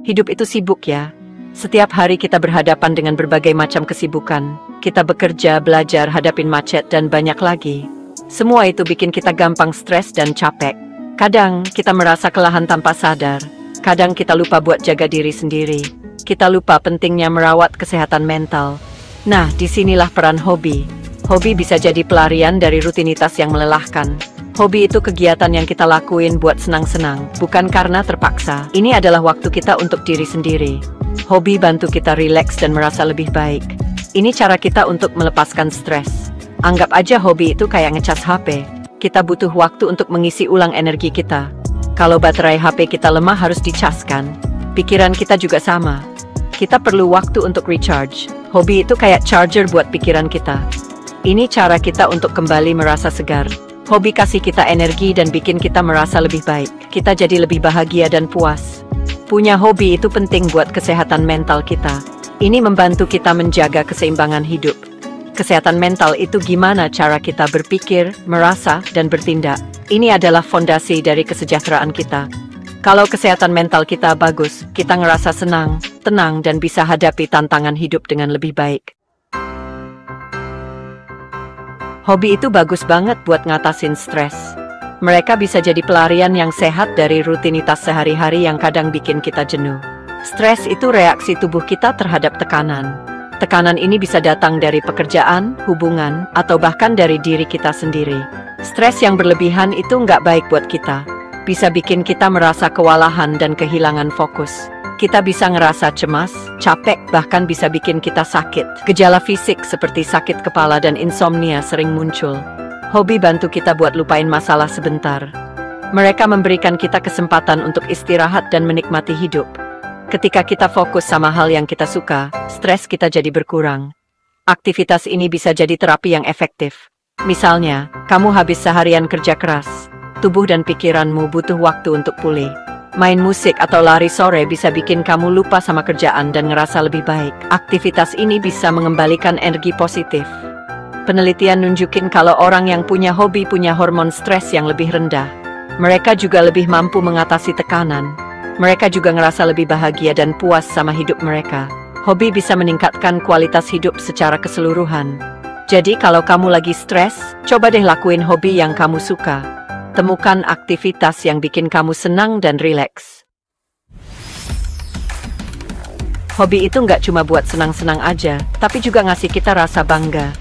Hidup itu sibuk ya. Setiap hari kita berhadapan dengan berbagai macam kesibukan. Kita bekerja, belajar, hadapin macet, dan banyak lagi. Semua itu bikin kita gampang stres dan capek. Kadang kita merasa kelelahan tanpa sadar. Kadang kita lupa buat jaga diri sendiri. Kita lupa pentingnya merawat kesehatan mental. Nah, disinilah peran hobi. Hobi bisa jadi pelarian dari rutinitas yang melelahkan. Hobi itu kegiatan yang kita lakuin buat senang-senang, bukan karena terpaksa. Ini adalah waktu kita untuk diri sendiri. Hobi bantu kita rileks dan merasa lebih baik. Ini cara kita untuk melepaskan stres. Anggap aja hobi itu kayak ngecas HP. Kita butuh waktu untuk mengisi ulang energi kita. Kalau baterai HP kita lemah harus dicaskan. Pikiran kita juga sama. Kita perlu waktu untuk recharge. Hobi itu kayak charger buat pikiran kita. Ini cara kita untuk kembali merasa segar. Hobi kasih kita energi dan bikin kita merasa lebih baik. Kita jadi lebih bahagia dan puas. Punya hobi itu penting buat kesehatan mental kita. Ini membantu kita menjaga keseimbangan hidup. Kesehatan mental itu gimana cara kita berpikir, merasa, dan bertindak. Ini adalah fondasi dari kesejahteraan kita. Kalau kesehatan mental kita bagus, kita ngerasa senang, tenang, dan bisa hadapi tantangan hidup dengan lebih baik. Hobi itu bagus banget buat ngatasin stres. Mereka bisa jadi pelarian yang sehat dari rutinitas sehari-hari yang kadang bikin kita jenuh. Stres itu reaksi tubuh kita terhadap tekanan. Tekanan ini bisa datang dari pekerjaan, hubungan, atau bahkan dari diri kita sendiri. Stres yang berlebihan itu nggak baik buat kita. Bisa bikin kita merasa kewalahan dan kehilangan fokus. Kita bisa ngerasa cemas, capek, bahkan bisa bikin kita sakit. Gejala fisik seperti sakit kepala dan insomnia sering muncul. Hobi bantu kita buat lupain masalah sebentar. Mereka memberikan kita kesempatan untuk istirahat dan menikmati hidup. Ketika kita fokus sama hal yang kita suka, stres kita jadi berkurang. Aktivitas ini bisa jadi terapi yang efektif. Misalnya, kamu habis seharian kerja keras. Tubuh dan pikiranmu butuh waktu untuk pulih. Main musik atau lari sore bisa bikin kamu lupa sama kerjaan dan ngerasa lebih baik. Aktivitas ini bisa mengembalikan energi positif. Penelitian nunjukin kalau orang yang punya hobi punya hormon stres yang lebih rendah. Mereka juga lebih mampu mengatasi tekanan. Mereka juga ngerasa lebih bahagia dan puas sama hidup mereka. Hobi bisa meningkatkan kualitas hidup secara keseluruhan. Jadi kalau kamu lagi stres, coba deh lakuin hobi yang kamu suka. Temukan aktivitas yang bikin kamu senang dan rileks. Hobi itu nggak cuma buat senang-senang aja, tapi juga ngasih kita rasa bangga.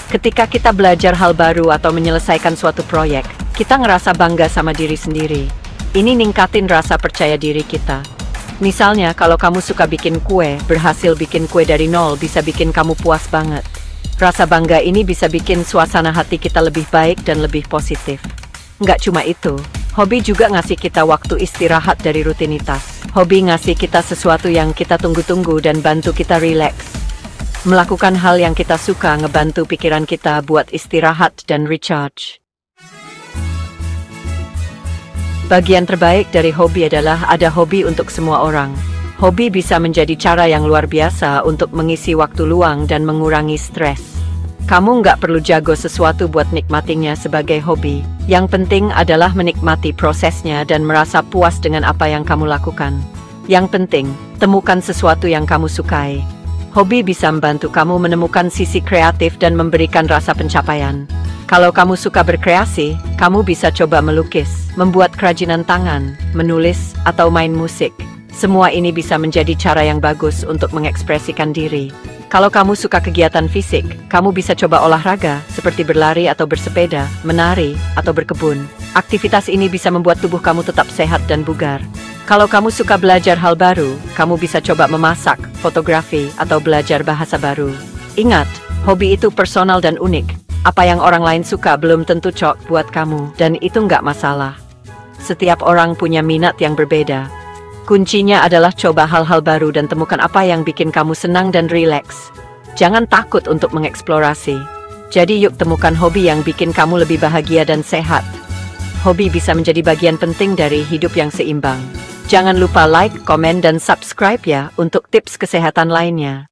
Ketika kita belajar hal baru atau menyelesaikan suatu proyek, kita ngerasa bangga sama diri sendiri. Ini ningkatin rasa percaya diri kita. Misalnya, kalau kamu suka bikin kue, berhasil bikin kue dari nol bisa bikin kamu puas banget. Rasa bangga ini bisa bikin suasana hati kita lebih baik dan lebih positif. Nggak cuma itu, hobi juga ngasih kita waktu istirahat dari rutinitas. Hobi ngasih kita sesuatu yang kita tunggu-tunggu dan bantu kita rileks. Melakukan hal yang kita suka ngebantu pikiran kita buat istirahat dan recharge. Bagian terbaik dari hobi adalah ada hobi untuk semua orang. Hobi bisa menjadi cara yang luar biasa untuk mengisi waktu luang dan mengurangi stres. Kamu nggak perlu jago sesuatu buat nikmatinya sebagai hobi. Yang penting adalah menikmati prosesnya dan merasa puas dengan apa yang kamu lakukan. Yang penting, temukan sesuatu yang kamu sukai. Hobi bisa membantu kamu menemukan sisi kreatif dan memberikan rasa pencapaian. Kalau kamu suka berkreasi, kamu bisa coba melukis, membuat kerajinan tangan, menulis, atau main musik. Semua ini bisa menjadi cara yang bagus untuk mengekspresikan diri. Kalau kamu suka kegiatan fisik, kamu bisa coba olahraga seperti berlari atau bersepeda, menari, atau berkebun. Aktivitas ini bisa membuat tubuh kamu tetap sehat dan bugar. Kalau kamu suka belajar hal baru, kamu bisa coba memasak, fotografi, atau belajar bahasa baru. Ingat, hobi itu personal dan unik. Apa yang orang lain suka belum tentu cocok buat kamu, dan itu nggak masalah. Setiap orang punya minat yang berbeda. Kuncinya adalah coba hal-hal baru dan temukan apa yang bikin kamu senang dan rileks. Jangan takut untuk mengeksplorasi. Jadi yuk temukan hobi yang bikin kamu lebih bahagia dan sehat. Hobi bisa menjadi bagian penting dari hidup yang seimbang. Jangan lupa like, komen, dan subscribe ya untuk tips kesehatan lainnya.